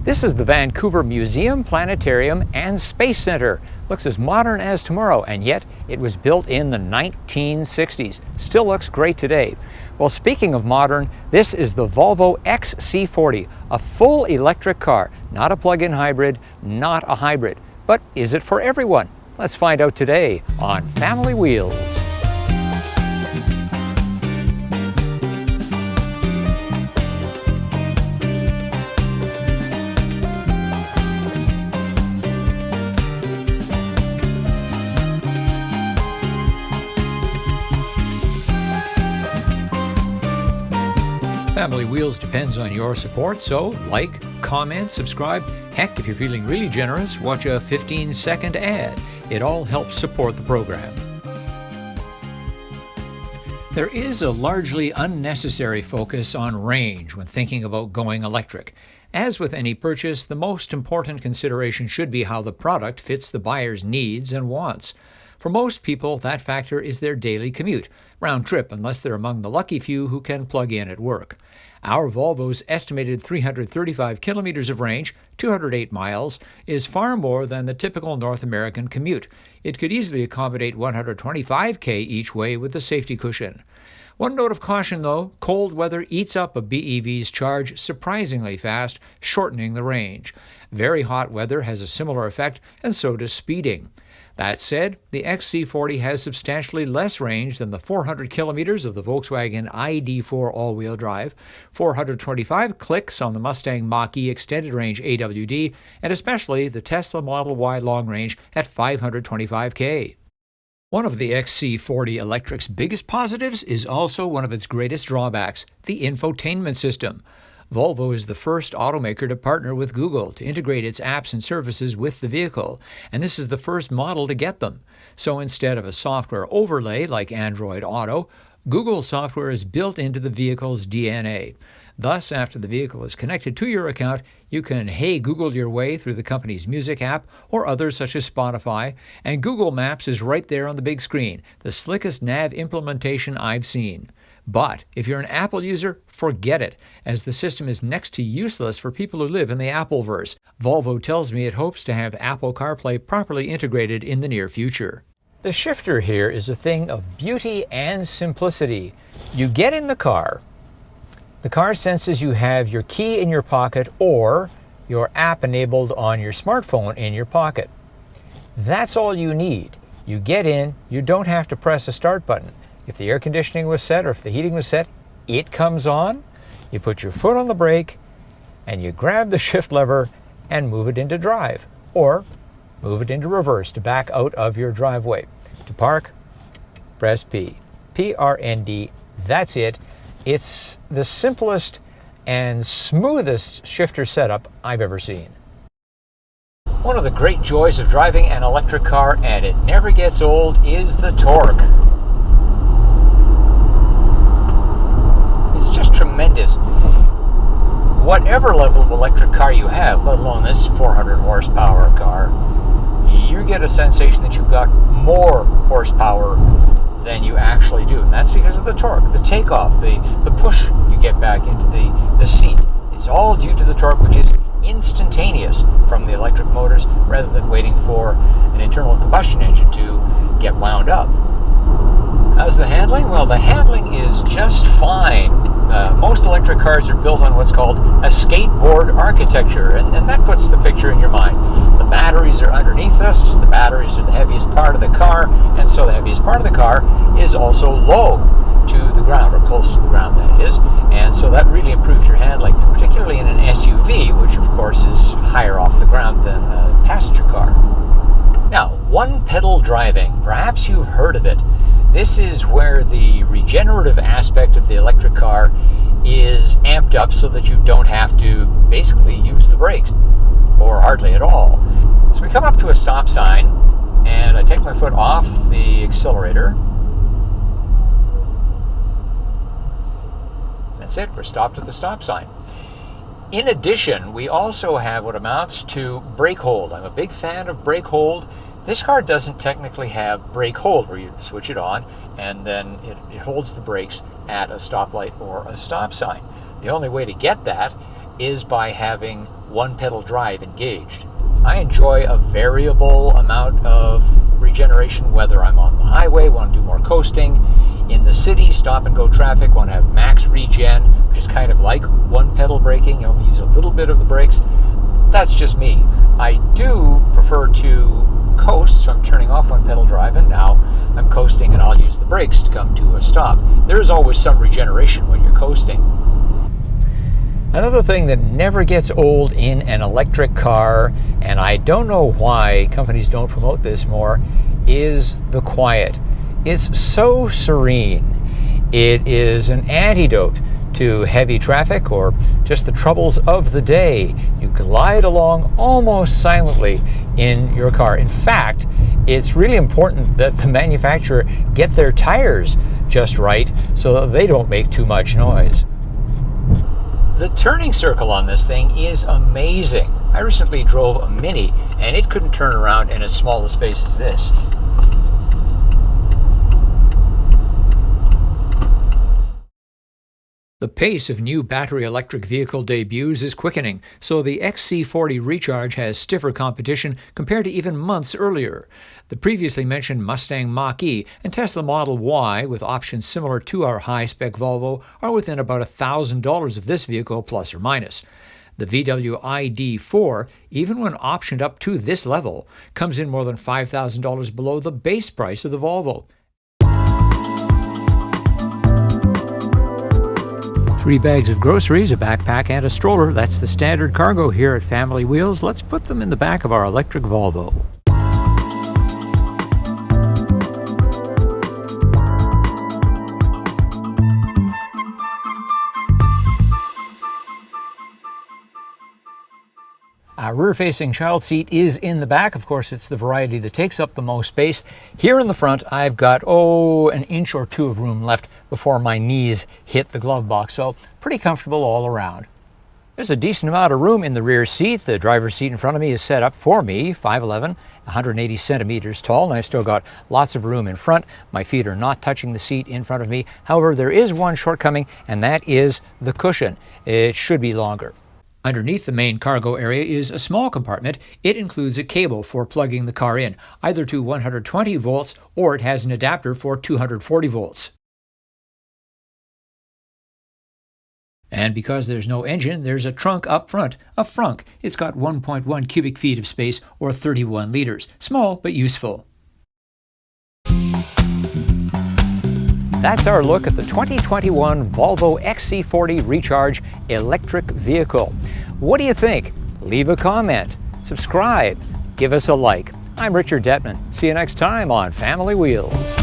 This is the Vancouver Museum, Planetarium, and Space Center. Looks as modern as tomorrow, and yet it was built in the 1960s. Still looks great today. Well, speaking of modern, this is the Volvo XC40, a full electric car, not a plug-in hybrid, not a hybrid. But is it for everyone? Let's find out today on Family Wheels. Family Wheels depends on your support, so like, comment, subscribe. Heck, if you're feeling really generous, watch a 15-second ad. It all helps support the program. There is a largely unnecessary focus on range when thinking about going electric. As with any purchase, the most important consideration should be how the product fits the buyer's needs and wants. For most people, that factor is their daily commute, round trip unless they're among the lucky few who can plug in at work. Our Volvo's estimated 335 kilometers of range, 208 miles, is far more than the typical North American commute. It could easily accommodate 125 km each way with a safety cushion. One note of caution though, cold weather eats up a BEV's charge surprisingly fast, shortening the range. Very hot weather has a similar effect, and so does speeding. That said, the XC40 has substantially less range than the 400 kilometers of the Volkswagen ID.4 all-wheel drive, 425 clicks on the Mustang Mach-E extended range AWD, and especially the Tesla Model Y long range at 525 km. One of the XC40 Electric's biggest positives is also one of its greatest drawbacks, the infotainment system. Volvo is the first automaker to partner with Google to integrate its apps and services with the vehicle, and this is the first model to get them. So instead of a software overlay like Android Auto, Google software is built into the vehicle's DNA. Thus, after the vehicle is connected to your account, you can Hey Google your way through the company's music app or others such as Spotify, and Google Maps is right there on the big screen, the slickest nav implementation I've seen. But if you're an Apple user, forget it, as the system is next to useless for people who live in the Appleverse. Volvo tells me it hopes to have Apple CarPlay properly integrated in the near future. The shifter here is a thing of beauty and simplicity. You get in the car senses you have your key in your pocket or your app enabled on your smartphone in your pocket. That's all you need. You get in, you don't have to press a start button. If the air conditioning was set or if the heating was set, it comes on. You put your foot on the brake and you grab the shift lever and move it into drive or move it into reverse to back out of your driveway. To park, press P. PRND, that's it. It's the simplest and smoothest shifter setup I've ever seen. One of the great joys of driving an electric car, and it never gets old, is the torque. It's just tremendous. Whatever level of electric car you have, let alone this 400 horsepower car, you get a sensation that you've got more horsepower than you actually do. And that's because of the torque, the takeoff, the push you get back into the seat. It's all due to the torque, which is instantaneous from the electric motors rather than waiting for an internal combustion engine to get wound up. How's the handling? Well, the handling is just fine. Most electric cars are built on what's called a skateboard architecture, and that puts the picture in your mind. The batteries are underneath us, the batteries are the heaviest part of the car, and so the heaviest part of the car is also low to the ground, or close to the ground that is, and so that really improves your handling, particularly in an SUV, which of course is higher off the ground than a passenger car. Now, one pedal driving, perhaps you've heard of it. This is where the regenerative aspect of the electric car is amped up so that you don't have to basically use the brakes, or hardly at all. So we come up to a stop sign, and I take my foot off the accelerator. That's it, we're stopped at the stop sign. In addition, we also have what amounts to brake hold. I'm a big fan of brake hold. This car doesn't technically have brake hold where you switch it on and then it holds the brakes at a stoplight or a stop sign. The only way to get that is by having one pedal drive engaged. I enjoy a variable amount of regeneration, whether I'm on the highway, want to do more coasting, in the city, stop and go traffic, want to have max regen, which is kind of like one pedal braking, you only use a little bit of the brakes. That's just me. I do prefer to coast, so I'm turning off one pedal drive, and now I'm coasting and I'll use the brakes to come to a stop. There is always some regeneration when you're coasting. Another thing that never gets old in an electric car, and I don't know why companies don't promote this more, is the quiet. It's so serene. It is an antidote to heavy traffic or just the troubles of the day. You glide along almost silently in your car. In fact, it's really important that the manufacturer get their tires just right so that they don't make too much noise. The turning circle on this thing is amazing. I recently drove a Mini and it couldn't turn around in as small a space as this. The pace of new battery electric vehicle debuts is quickening, so the XC40 Recharge has stiffer competition compared to even months earlier. The previously mentioned Mustang Mach-E and Tesla Model Y, with options similar to our high-spec Volvo, are within about $1,000 of this vehicle plus or minus. The VW ID.4, even when optioned up to this level, comes in more than $5,000 below the base price of the Volvo. 3 bags of groceries, a backpack, and a stroller. That's the standard cargo here at Family Wheels. Let's put them in the back of our electric Volvo. Our rear-facing child seat is in the back. Of course, it's the variety that takes up the most space. Here in the front, I've got, an inch or two of room left before my knees hit the glove box, so pretty comfortable all around. There's a decent amount of room in the rear seat. The driver's seat in front of me is set up for me, 5'11", 180 centimeters tall, and I've still got lots of room in front. My feet are not touching the seat in front of me. However, there is one shortcoming, and that is the cushion. It should be longer. Underneath the main cargo area is a small compartment. It includes a cable for plugging the car in, either to 120 volts or it has an adapter for 240 volts. And because there's no engine, there's a trunk up front, a frunk. It's got 1.1 cubic feet of space, or 31 liters. Small but useful. That's our look at the 2021 Volvo XC40 Recharge electric vehicle. What do you think? Leave a comment, subscribe, give us a like. I'm Richard Detman. See you next time on Family Wheels.